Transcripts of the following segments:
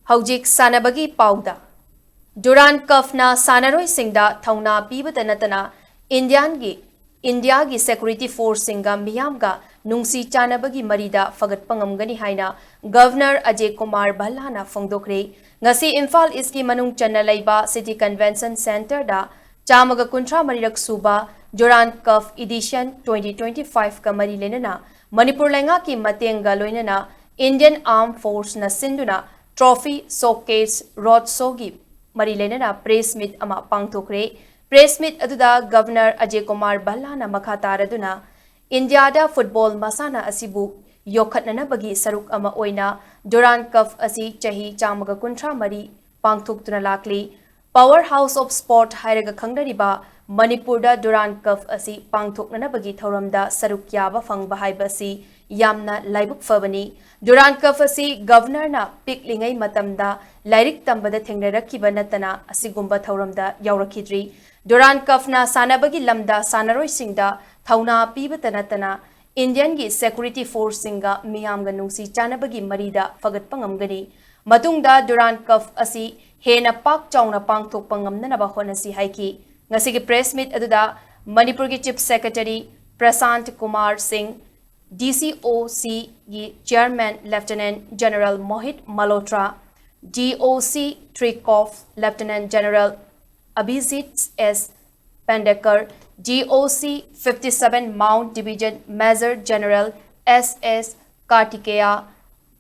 Hojik Sanabagi Pauda Durand Kafna Sanaroi Singda Thauna Pibata Natana India gi Security Force Singa Miyamga Nungsi Chanabagi Marida Fagat Pangamgani Haina Governor Ajay Kumar Ballana Fongdokre Ngasi Imphal Iski Manung Chanalaiba City Convention Center da Chamaga Kuntra Marirak Suba Durand Cup Edition 2025 ka Mari Lenana Manipur Lenga ki Matenga Loinana Indian Armed Force na Sinduna Trophy Showcase Roadshow Mari Lenana Press Meet Ama Pangthokre Press Meet aduda Governor Ajay Kumar Ballana Makataraduna India da Football Masana Asibu Yokhatnana Bagi Saruk Ama Oina Durand Cup Asi Chahi Chamaga Kuntra Mari Pangthokduna Lakli Powerhouse of Sport Hairaga Khangdariba Manipur da Durand Cup Asi Pangthoknana Bagi Thauramda Saruk Yaba Fangba Haibasi Yamna Laibuk Fabani Durand Cup Asi Governor na Piklingai Matamda Lairik Tambada Thengnarakiba Natana Asigumba Thauramda Yaurakidri Durand Cup na Sanabagi Lamda Sanaroi Singda Thauna Pibata Natana Indian gi Security Force Singa Miyamga Nungsi Chanabagi Marida Fagat Pangamgani Matungda Durand Cup Asi Hena Pak Chauna Pangthok Pangamnanaba Honasi Haiki Ngasigi press meet aduda Manipur gi Chief Secretary Prasant Kumar Singh DCOC gi Chairman Lieutenant General Mohit Malhotra DOC Trikov Lieutenant General Abhijit S. Pendekar DOC 57 Mount Division Major General SS Kartikeya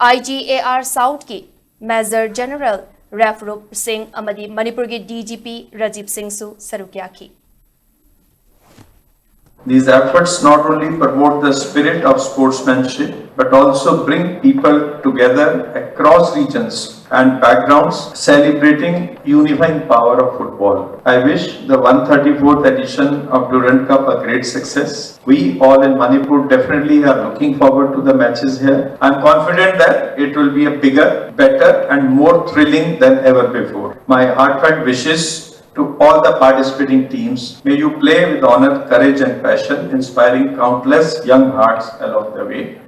IGAR South ki Major General Rafrup Singh Amadi Manipur ki DGP Rajiv Singh Su Sarukyaki. These efforts not only promote the spirit of sportsmanship but also bring people together across regions and backgrounds celebrating unifying power of football. I wish the 134th edition of Durand Cup a great success. We all in Manipur definitely are looking forward to the matches here. I am confident that it will be a bigger, better and more thrilling than ever before. My heartfelt wishes to all the participating teams. May you play with honor, courage and passion, inspiring countless young hearts along the way.